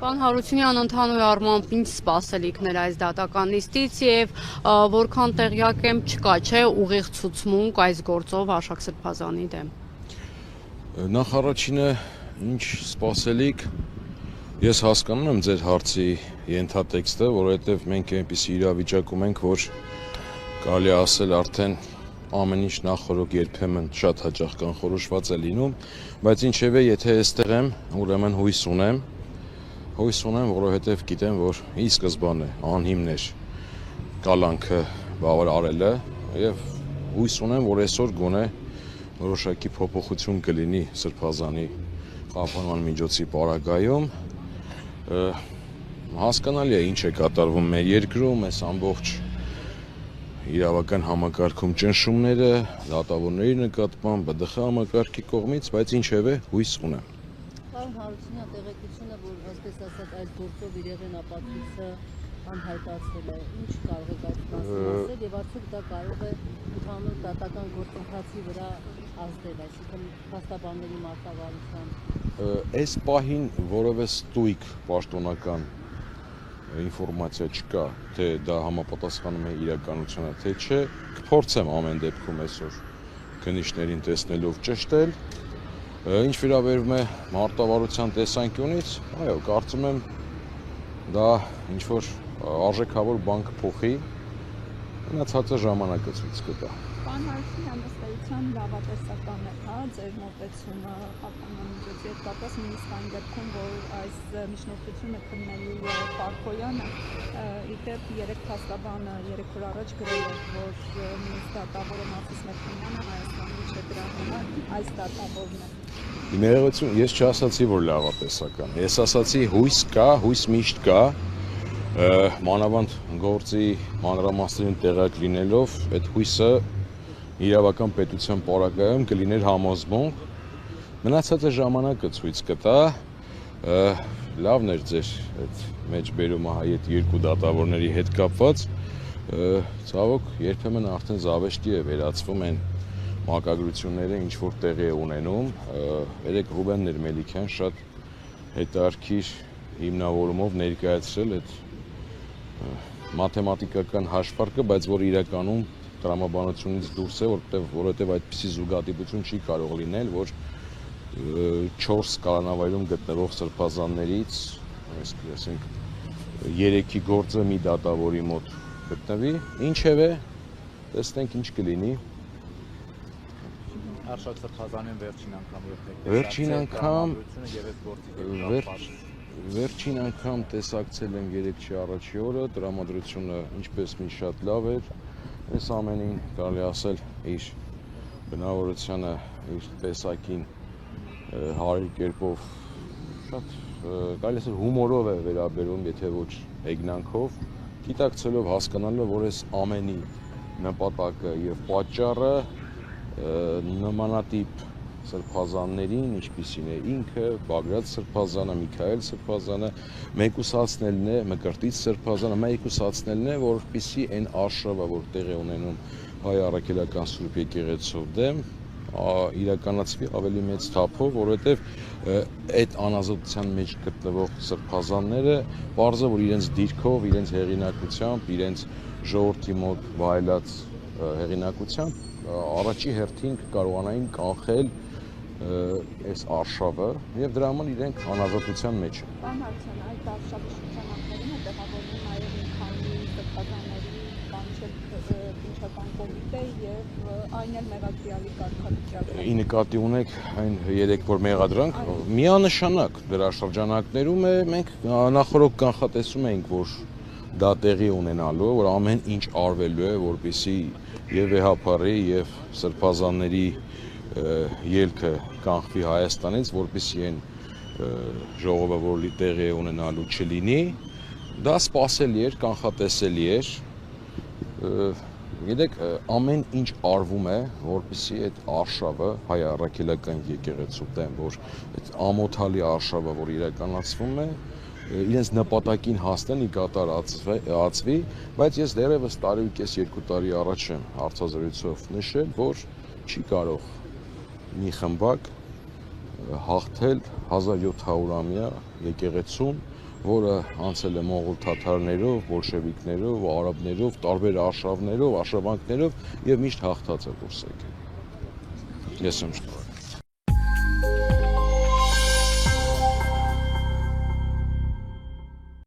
Պարոն Հարությունյան, ընդհանուր առմամբ ինչ սպասելիքներ այս դատական նիստից եւ որքան տեղյակ եմ չկա, չէ, ուղիղ ցուցմունք այս գործով Արշակ Սրբազանի դեմ։ Նախ առաջինը ինչ սպասելիք, ես հասկանում եմ ձեր հարցի ենթատեքստը, որովհետեւ մենք այնպիսի իրավիճակում ենք, որ կարելի ասել արդեն ամեն ինչ նախորոք երբեմն շատ հաճախ կանխորոշված է լինում, բայց ինչևէ եթե այստեղ եմ, ուրեմն հույս ունեմ, որովհետև գիտեմ, որ ի սկզբանե անհիմն էր կալանքը բավարարելը եւ հույս ունեմ, որ այսօր գոնե որոշակի փոփոխություն կլինի Սրբազանի խափանման միջոցի պարագայում։ Հասկանալի է ինչ է կատարվում մեր երկրում, այս ամբողջ իրավական համակարգում ճնշումները, դատավորների նկատմամբ, ԲԴԽ համակարգի կողմից, բայց ինչևէ հույս ունեմ։ Պարոն Հարությունյան, տեղեկությունը, որ այսպես ասած այս գործով իր եղենապատվիցը անհայտացել է, ինչ կարող եք այդ մասին ասել եւ արդյոք դա կարող է ընդհանուր դատական գործընթացի վրա ազդել, այսինքն փաստաբանների մարտավարությամբ։ Այս պահին որևէ ստույգ պաշտոնական ինֆորմացիա չկա, թե դա համապատասխանում է իրականությանը, թե չէ, կփորձեմ ամեն դեպքում այսօր քննիչներին տեսնելով ճշտել։ Ինչ վերաբերում է մարտավարության տեսանկյունից, այո, կարծում եմ դա ինչ որ արժեքավոր բան կփոխի, մնացածը ժամանակը ցույց կտա։ Պարոն Հարությունյան, ըստ էության լավատեսական է, հա, ձեր մոտեցումը խափանման միջոցի հետ կապված, նույնիսկ այն դեպքում, որ այս միջնորդությունը քննելու Պարփոյանը իդեպ երեք փաստաբանը 3 օր առաջ գրել էր, որ նույնիսկ դատավորը Մացիս Մելքոնյանը Հայաստանի չէ, դրա համար այս դատավորն է։ Ներողություն, ես չասացի, որ լավատեսական։ Ես ասացի հույս կա, հույս միշտ կա, մանավանդ գործի մանրամասներին տեղակ լինելով, այդ հույսը իրավական պետության պարագայում կլիներ համոզմունք, մնացածը ժամանակը ցույց կտա, լավն էր ձեր այդ մեջբերումը այդ երկու դատավորների հետ կապված, ցավոք երբեմն արդեն զավեշտի է վերածվում են մակագրությունները ինչ որ տեղի է ունենում, երեք Ռուբեն Ներմելիքյան շատ հետաքրքիր հիմնավորումով ներկայացրել այդ մաթեմատիկական հաշվարկը, բայց որ իրականում տրամաբանությունից դուրս է, որովհետև այդպիսի զուգադիպություն չի կարող լինել, որ 4 կալանավայրում գտնվող սրբազաններից, ասենք 3-ի գործը մի դատավորի մոտ գտնվի, ինչևէ, տեսնենք ինչ կլինի։ Արշակ Սրբազանին վերջին անգամ տեսակցել եմ 3-ի առաջի օրը, տրամադրությունը ինչպես մի շատ լավ էր, այս ամենին կարելի ասել իր բնավորությանը, իր տեսակին հարիր կերպով շատ կարելի ասել հումորով է վերաբերում, եթե ոչ հեգնանքով, գիտակցելով հասկանալով, որ այս ամենի նպատակը եւ պատճառը նմանատիպ սրբազաններին, ինչպիսին է ինքը, Բագրատ Սրբազանը, Միքայել Սրբազանը, մեկուսացնելն է, Մկրտիչ Սրբազանը, մեկուսացնելն է, որպեսզի այն արշավը, որ տեղի ունենում հայ առաքելական Սուրբ եկեղեցու դեմ, իրականացվի ավելի մեծ թափով, որովհետև այդ անազատության մեջ գտնվող սրբազանները պարզ է, որ իրենց դիրքով, իրենց հեղինակությամբ, իրենց ժողովրդի մոտ վայելած հեղինակությամբ առաջի հերթին կարողանային կանխել այս արշավը եւ դրա համար իրենք անազատության մեջ են։ Պարոն Հարությունյան, այդ արշավի շրջանակներում է տեղավորվում նաև մի քանի սրբազանների պանչական կոմիտե եւ այն էլ մեղադրյալի կարգավիճակը։ Ի նկատի ունեք այն 3 որ մեղադրանք միանշանակ դրա շրջանակներում է, մենք նախորդ կանխատեսում էինք, որ դա տեղի ունենալու, որ ամեն ինչ արվելու է, որպեսզի եւ վեհապարի եւ սրբազանների ելքը կանխվի Հայաստանից, որպեսզի այն ժողովը, որ տեղի ունենալու չլինի, դա սպասելի էր, կանխատեսելի էր։ Գիտեք, ամեն ինչ արվում է, որպեսզի այդ արշավը հայ առաքելական եկեղեցու դեմ, որ այդ ամոթալի արշավը, որ իրականացվում է, իրենց նպատակին հասնեն, ի կատար ածվի, բայց ես դեռևս տարի ու կես 2 տարի առաջ եմ հարցազրույցով նշել, որ չի կարող մի խմբակ հաղթել 1700-ամյա եկեղեցուն, որը անցել է մոնղոլ թաթարներով, բոլշևիկներով, արաբներով, տարբեր արշավներով, արշավանքներով եւ միշտ հաղթած է դուրս եկել։ Ես եմ շնորհակալ։